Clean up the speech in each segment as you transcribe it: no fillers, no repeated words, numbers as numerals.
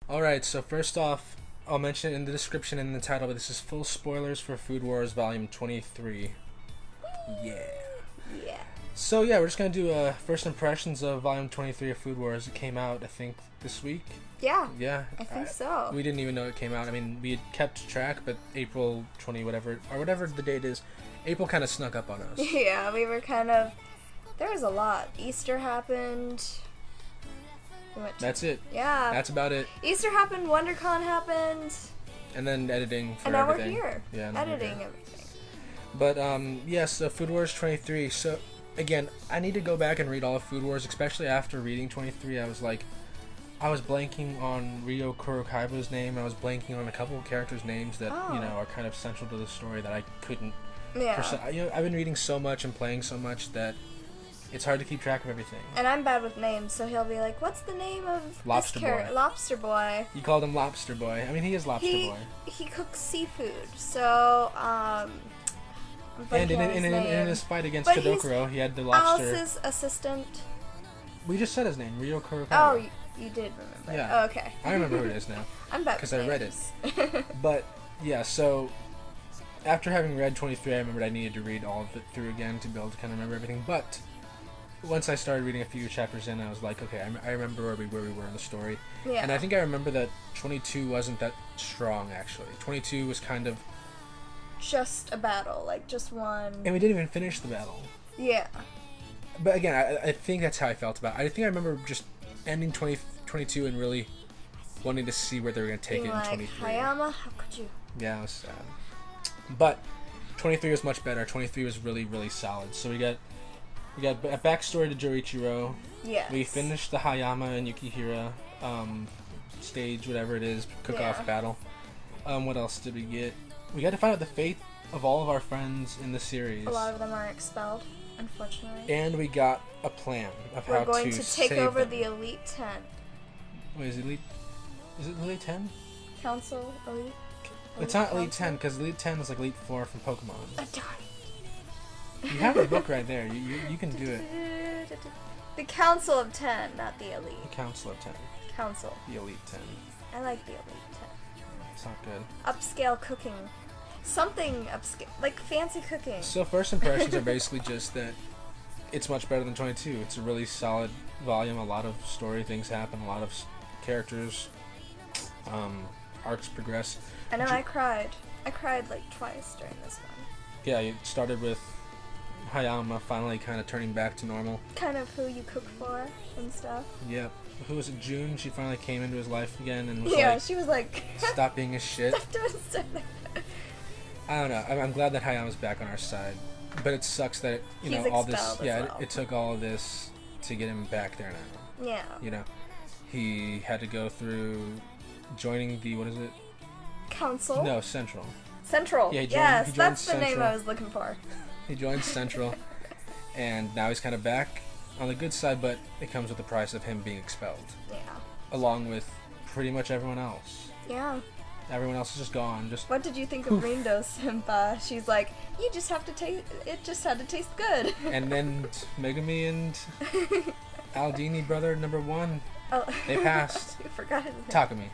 Alright, so first off, I'll mention it in the description and in the title, but this is full spoilers for Food Wars Volume 23. Yeah. Yeah. So yeah, we're just gonna do first impressions of Volume 23 of Food Wars. It came out, I think, this week. Yeah. Yeah. I think so. We didn't even know it came out. I mean, we had kept track, but April 20 whatever, or whatever the date is, April kind of snuck up on us. Yeah, we were kind of... There was a lot. Easter happened. That's it. Yeah. That's about it. Easter happened, WonderCon happened. And then editing for and now everything. we're here. Yeah, editing everything. But, yes, so Food Wars 23. So, again, I need to go back and read all of Food Wars, especially after reading 23. I was blanking on Ryo Kurokaiba's name. I was blanking on a couple of characters' names that, are kind of central to the story that I couldn't... Yeah. I've been reading so much and playing so much that it's hard to keep track of everything. And I'm bad with names, so he'll be like, what's the name of Lobster this Boy. Lobster Boy. You called him Lobster Boy. I mean, he is Lobster Boy. He cooks seafood, so, and in his fight against Todokuro, he had the lobster. Alice's assistant. We just said his name, Ryo Kurokaiba. Oh, you did remember. Yeah. Oh, okay. I remember who it is now. I'm bad because I read it. But yeah, so after having read 23, I remembered I needed to read all of it through again to be able to kind of remember everything. But once I started reading a few chapters in, I was like, okay, I remember where we were in the story. Yeah. And I think I remember that 22 wasn't that strong, actually. 22 was kind of... just a battle, like just one. And we didn't even finish the battle. Yeah. But again, I think that's how I felt about it. I think I remember just ending 22 and really wanting to see where they were going to take it in 23. Hayama, how could you? Yeah, it was sad. But 23 was much better. 23 was really, really solid. So we got a backstory to Joichiro. Yes. We finished the Hayama and Yukihira stage, whatever it is, cook-off battle. What else did we get? We got to find out the fate of all of our friends in the series. A lot of them are expelled, unfortunately. And we got a plan of how to We're going to take over them. the Elite 10. Wait, is it Elite 10? Council Elite? It's not Elite 10, because Elite 10 is like Elite 4 from Pokemon. Darn it. You have the book right there. You can do it. The Council of 10, not the Elite. The Council of 10. Council. The Elite 10. I like the Elite 10. It's not good. Upscale cooking. Something upscale. Like fancy cooking. So first impressions are basically just that it's much better than 22. It's a really solid volume. A lot of story things happen. A lot of characters. Arcs progress. I know I cried. I cried like twice during this one. Yeah, it started with Hayama finally kind of turning back to normal. Kind of who you cook for and stuff. Yep. Who was it? June? She finally came into his life again and was she was like... stop being a shit. Stop doing stuff like that. I don't know. I'm glad that Hayama's back on our side. But it sucks that, all this... Yeah, it took all of this to get him back there now. Yeah. He had to go through joining the... What is it? Council? No, Central. Central. Yeah, he joined that's the Central. name I was looking for. He joined Central. And now he's kind of back on the good side, but it comes with the price of him being expelled. Yeah. Along with pretty much everyone else. Yeah. Everyone else is just gone. What did you think of Rindo Senpai? She's like, you just have to taste. It just had to taste good. And then Megumi and Aldini brother number 1, they passed. You forgot his name. Takumi.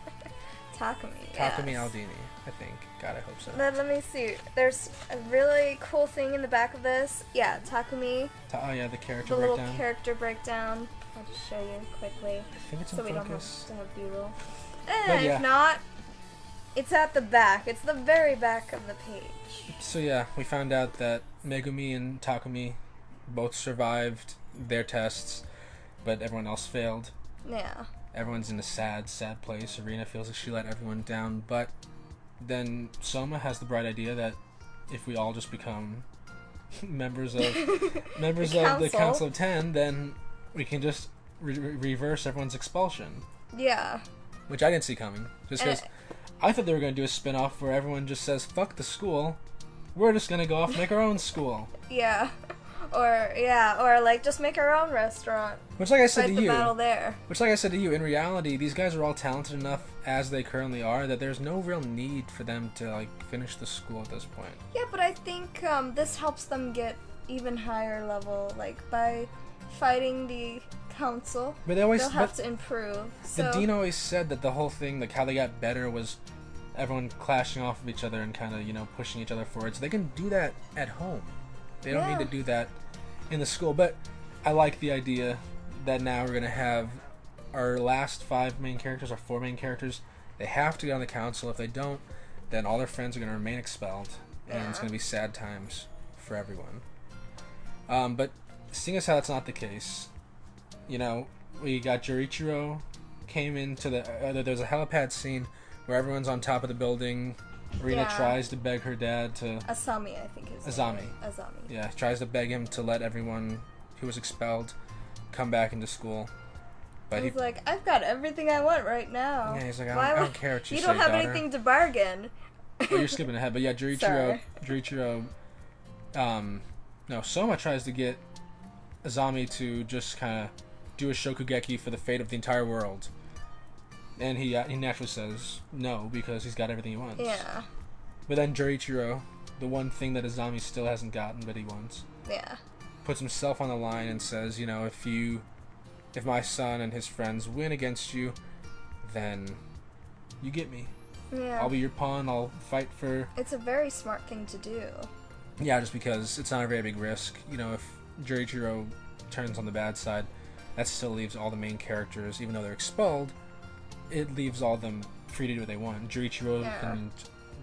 Takumi. Aldini, I think. God, I hope so. Let me see. There's a really cool thing in the back of this. Yeah, Takumi. Oh yeah, the character breakdown. The breakdown. little character breakdown. I'll just show you quickly. I think it's so in we focus. don't have to have B-roll. But yeah. If not, it's at the back. It's the very back of the page. So yeah, we found out that Megumi and Takumi both survived their tests, but everyone else failed. Yeah. Everyone's in a sad, sad place. Arena feels like she let everyone down, but then Soma has the bright idea that if we all just become members of the Council of 10, then we can just reverse everyone's expulsion. Yeah. Which I didn't see coming. Just because I thought they were going to do a spin-off where everyone just says, fuck the school. We're just going to go off and make our own school. Yeah. Or like just make our own restaurant. Which, like I said to the you, battle there. In reality, these guys are all talented enough as they currently are that there's no real need for them to like finish the school at this point. Yeah, but I think this helps them get even higher level, like by fighting the council. But they'll have to improve. So. The dean always said that the whole thing, like how they got better, was everyone clashing off of each other and kind of, you know, pushing each other forward. So they can do that at home. They don't need to do that in the school. But I like the idea that now we're going to have our last 5 main characters, our 4 main characters. They have to get on the council. If they don't, then all their friends are going to remain expelled. And it's going to be sad times for everyone. But seeing as how that's not the case, you know, we got Jorichiro came into there's a helipad scene where everyone's on top of the building. Rina tries to beg her dad to... Asami, I think is Azami. Azami. Yeah, tries to beg him to let everyone who was expelled come back into school. But he's like, I've got everything I want right now. Yeah, he's like, I don't care what you say, don't have daughter. anything to bargain. Well, you're skipping ahead, but yeah, Jorichiro, Soma tries to get Azami to just kind of do a shokugeki for the fate of the entire world. And he naturally says no, because he's got everything he wants. Yeah. But then Jorichiro, the one thing that Azami still hasn't gotten but he wants, puts himself on the line and says, you know, if my son and his friends win against you, then you get me. Yeah. I'll be your pawn, I'll fight for... It's a very smart thing to do. Yeah, just because it's not a very big risk. You know, if Jorichiro turns on the bad side, that still leaves all the main characters, even though they're expelled, it leaves all of them free to do what they want. Jorichiro and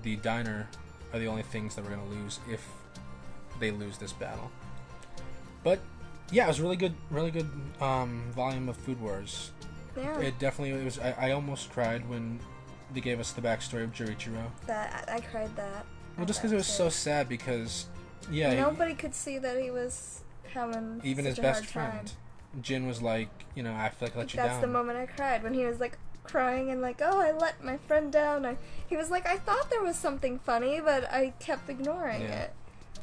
the diner are the only things that we're going to lose if they lose this battle. But yeah, it was really good volume of Food Wars. Yeah. It was. I almost cried when they gave us the backstory of Jorichiro. I cried that. Well, just because it was so sad, because nobody could see that he was having even such his a best hard friend. time. Jin was like, you know, I feel like I let you down. That's the moment I cried, when he was like crying and like, oh, I let my friend down. He was like, I thought there was something funny, but I kept ignoring it.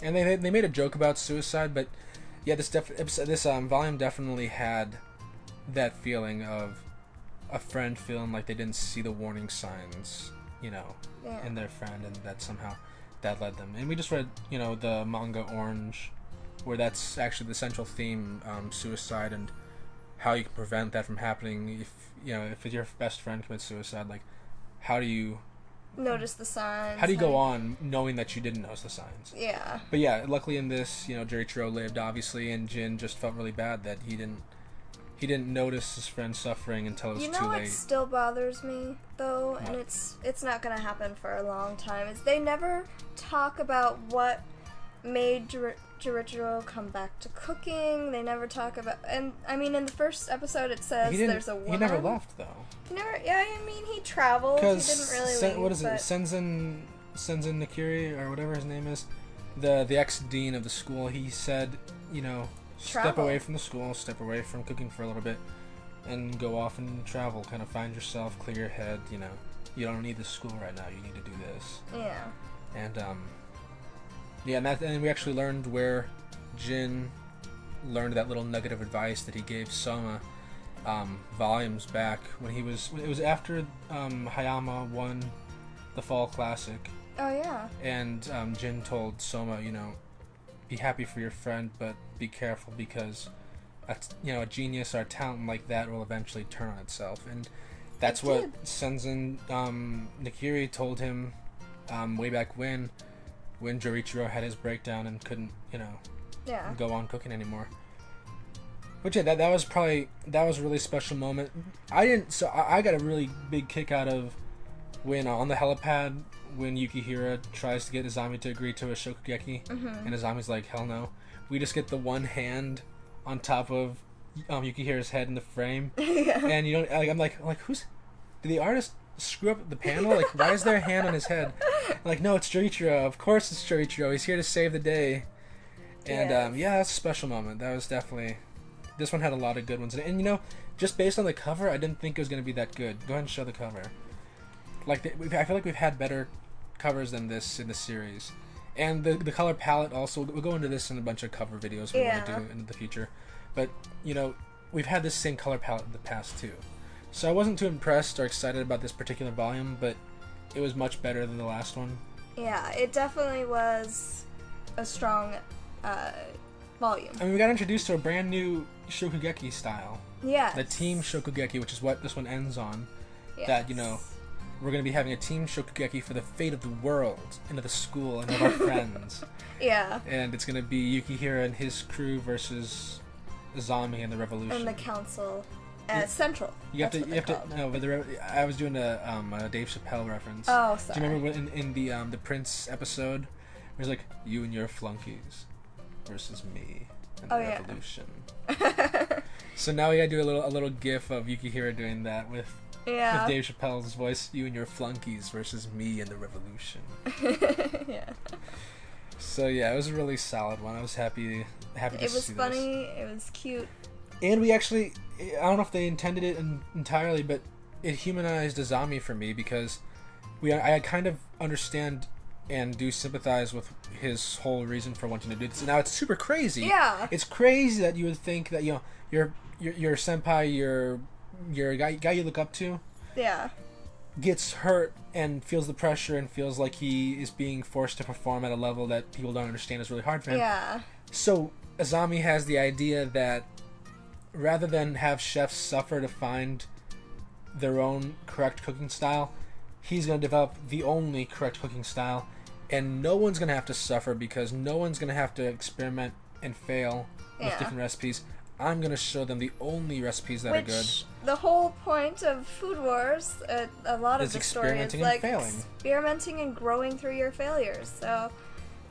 And they made a joke about suicide, but yeah, this volume definitely had that feeling of a friend feeling like they didn't see the warning signs, you know, in their friend, and that somehow that led them. And we just read, you know, the manga Orange, where that's actually the central theme, suicide, and how you can prevent that from happening. If your best friend commits suicide, like, how do you notice the signs? How do you go on knowing that you didn't notice the signs? Yeah. But yeah, luckily in this, you know, Jorichiro lived, obviously, and Jin just felt really bad that he didn't notice his friend suffering until it was too late. You know what still bothers me, though, and it's not going to happen for a long time, is they never talk about what made Jorichiro come back to cooking. They never talk about... And, I mean, in the first episode it says there's a woman. He never left, though. He traveled. He didn't really leave. What is it? Senzen Nakiri, or whatever his name is, the ex-dean of the school, he said, you know... Step away from the school, step away from cooking for a little bit, and go off and travel. Kind of find yourself, clear your head, you know. You don't need the school right now, you need to do this. Yeah. And, and we actually learned where Jin learned that little nugget of advice that he gave Soma volumes back when it was after Hayama won the Fall Classic. Oh, yeah. And Jin told Soma, you know, be happy for your friend, but be careful, because a genius or a talent like that will eventually turn on itself. And that's what Senzen Nakiri told him way back when Jorichiro had his breakdown and couldn't, you know, go on cooking anymore. Which that was a really special moment. I got a really big kick out of when on the helipad, when Yukihira tries to get Azami to agree to a shokugeki, and Azami's like, hell no. We just get the one hand on top of Yukihira's head in the frame, and you don't. I'm like, did the artist screw up the panel? Like, why is there a hand on his head? I'm like, no, it's Jorichiro. Of course, it's Jorichiro. He's here to save the day. And that's a special moment. That was definitely. This one had a lot of good ones, and you know, just based on the cover, I didn't think it was going to be that good. Go ahead and show the cover. I feel like we've had better covers than this in the series, and the color palette also. We'll go into this in a bunch of cover videos we want to do in the future, but you know, we've had this same color palette in the past too, so I wasn't too impressed or excited about this particular volume, but it was much better than the last one. Yeah, it definitely was a strong volume. I mean, we got introduced to a brand new shokugeki style. Yeah. The team Shokugeki, which is what this one ends on. Yes. That, we're going to be having a team Shokugeki for the fate of the world, and of the school, and of our friends. Yeah. And it's going to be Yukihira and his crew versus Azami and the Revolution. And the council. Central. You have to. No, but I was doing a Dave Chappelle reference. Oh, sorry. Do you remember when in the Prince episode, where he's like, "You and your flunkies versus me and the Revolution." So now we gotta do a little gif of Yukihira doing that with Dave Chappelle's voice. "You and your flunkies versus me and the Revolution." Yeah. So yeah, it was a really solid one. I was happy to see this. It was funny. It was cute. And we actually, I don't know if they intended it entirely, but it humanized Azami for me, because I kind of understand and do sympathize with his whole reason for wanting to do this. Now, it's super crazy. Yeah. It's crazy that you would think that, your senpai, your guy you look up to, gets hurt and feels the pressure and feels like he is being forced to perform at a level that people don't understand is really hard for him. Yeah. So Azami has the idea that rather than have chefs suffer to find their own correct cooking style, he's going to develop the only correct cooking style, and no one's going to have to suffer because no one's going to have to experiment and fail with different recipes. I'm going to show them the only recipes that are good. The whole point of Food Wars, a lot of the story is like experimenting and growing through your failures. So,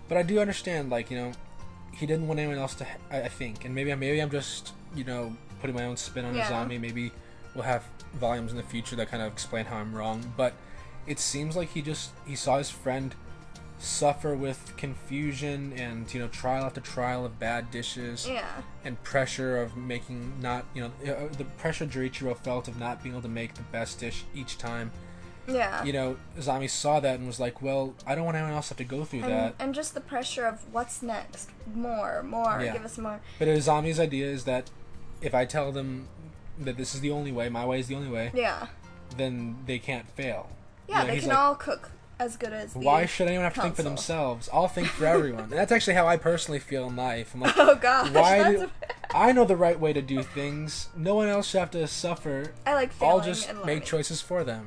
but I do understand, he didn't want anyone else to. I think, and maybe I'm just putting my own spin on Azami. Maybe we'll have volumes in the future that kind of explain how I'm wrong. But it seems like he saw his friend suffer with confusion and trial after trial of bad dishes. And pressure of making the pressure Jorichiro felt of not being able to make the best dish each time. Azami saw that and was like, well, I don't want anyone else to have to go through that. And just the pressure of what's next. More, give us more. But Azami's idea is that if I tell them that this is the only way, my way is the only way, then they can't fail. They can all cook as good as why should anyone have to think for themselves? I'll think for everyone. And that's actually how I personally feel in life. I'm like, oh gosh, I know the right way to do things. No one else should have to suffer. I like failing. I'll just make choices for them.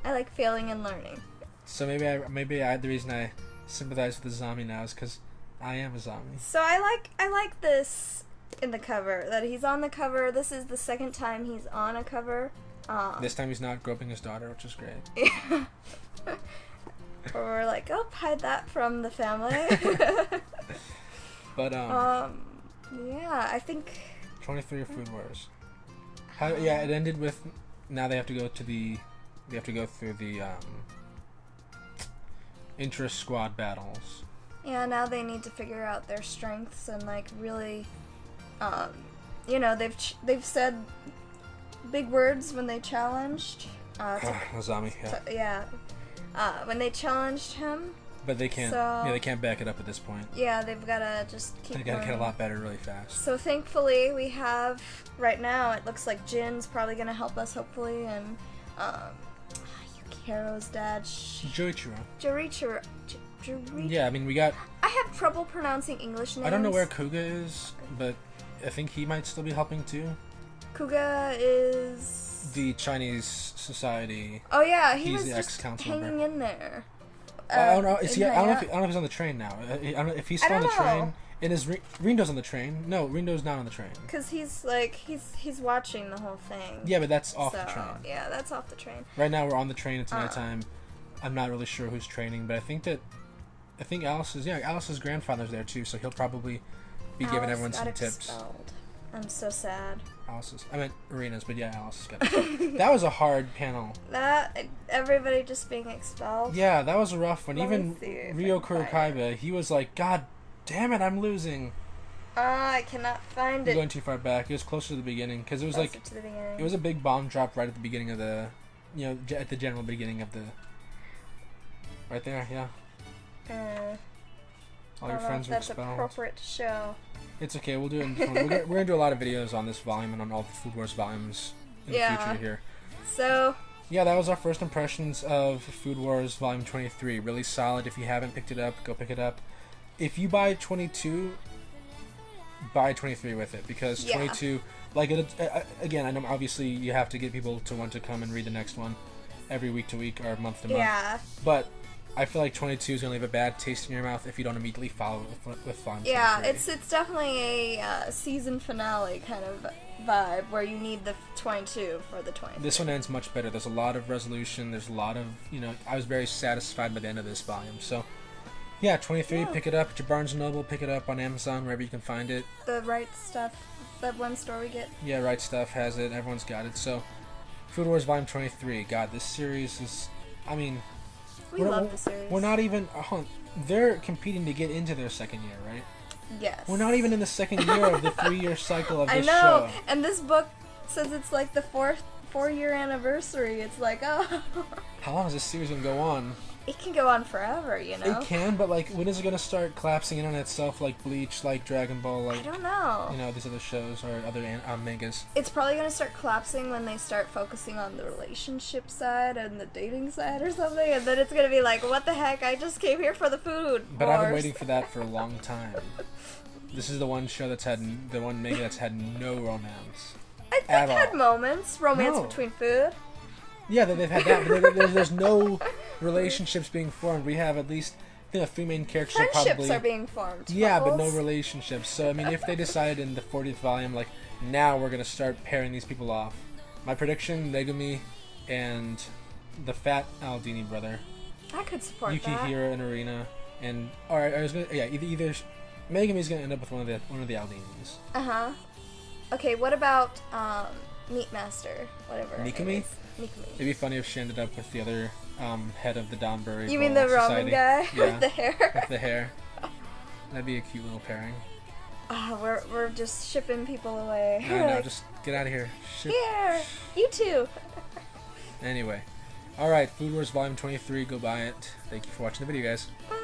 I like failing and learning. So maybe the reason I sympathize with Azami now is because I am Azami. So I like this in the cover, that he's on the cover. This is the second time he's on a cover. This time he's not groping his daughter, which is great. Yeah. Or we're like, oh, hide that from the family. But yeah, I think 23 Food Wars. It ended with now they have to go through the intra-squad battles. Yeah, now they need to figure out their strengths and really, they've said big words when they challenged. Azami, when they challenged him. But they can't. They can't back it up at this point. Yeah, they've gotta just keep. They gotta get a lot better really fast. So thankfully, we have right now. It looks like Jin's probably gonna help us, hopefully, and Yukihiro's dad. Jorichiro. Yeah, I mean we got. I have trouble pronouncing English names. I don't know where Kuga is, but I think he might still be helping too. Kuga is the Chinese society. Oh yeah, he's was the just hanging in there. I don't know. I don't know if he's on the train now. I don't know if he's still on the train. And is Rindo's on the train? No, Rindo's not on the train. Because he's watching the whole thing. Yeah, but that's off the train. Yeah, that's off the train. Right now we're on the train. It's nighttime. I'm not really sure who's training, but I think Alice's grandfather's there too, so he'll probably be giving everyone some tips. Expelled. I'm so sad. I meant Arena's, but yeah, Alice got expelled. That was a hard panel. Everybody just being expelled. Yeah, that was a rough one. Even Ryo Kurokaiba, he was like, God damn it, I'm losing. I cannot find it. You're going too far back. It was closer to the beginning, because it was it was a big bomb drop right at the beginning of the, at the general beginning of the. Right there, yeah. All your friends were expelled. That's appropriate to show. It's okay. We'll do it. We're gonna do a lot of videos on this volume and on all the Food Wars volumes in the future here. So. Yeah, that was our first impressions of Food Wars Volume 23. Really solid. If you haven't picked it up, go pick it up. If you buy 22, buy 23 with it, because 22 Like, again, I know obviously you have to get people to want to come and read the next one every week to week or month to month. Yeah. But I feel like 22 is going to leave a bad taste in your mouth if you don't immediately follow it with Volume 23. Yeah, it's definitely a season finale kind of vibe where you need the 22 for the 23. This one ends much better. There's a lot of resolution. There's a lot of, I was very satisfied by the end of this volume. So, yeah, 23, yeah. Pick it up at your Barnes & Noble. Pick it up on Amazon, wherever you can find it. The Right Stuff, that one store we get. Yeah, Right Stuff has it. Everyone's got it. So, Food Wars Volume 23. God, this series is, I mean... We love the series. We're not even... they're competing to get into their second year, right? Yes. We're not even in the second year of the 3-year cycle of this show. I know, and this book says it's like the 4-year anniversary. It's like, oh. How long is this series going to go on? It can go on forever, you know? It can, but like, when is it going to start collapsing in on itself like Bleach, like Dragon Ball, like... I don't know. These other shows or other mangas. It's probably going to start collapsing when they start focusing on the relationship side and the dating side or something, and then it's going to be like, what the heck, I just came here for the food. But I've been waiting for that for a long time. This is the one show the one manga that's had no romance. They've had moments, romance between food. Yeah, they've had that, but there's no relationships being formed. We have at least, I think, 3 main characters. Friendships are being formed. Yeah, Bubbles. but no relationships. So, I mean, if they decided in the 40th volume, like, now we're going to start pairing these people off. My prediction, Megumi and the fat Aldini brother. I could support Yukihiro and Arena. And, alright, I was going to, yeah, either Megumi's going to end up with one of the Aldinis. Uh-huh. Okay, what about, Meat Master, whatever. Mikumi? It'd be funny if she ended up with the other head of the Donbury. You mean the ramen guy with the hair? With the hair. That'd be a cute little pairing. We're just shipping people away. No, like, just get out of here. Here, you too. Anyway, all right, Food Wars Volume 23. Go buy it. Thank you for watching the video, guys. Bye.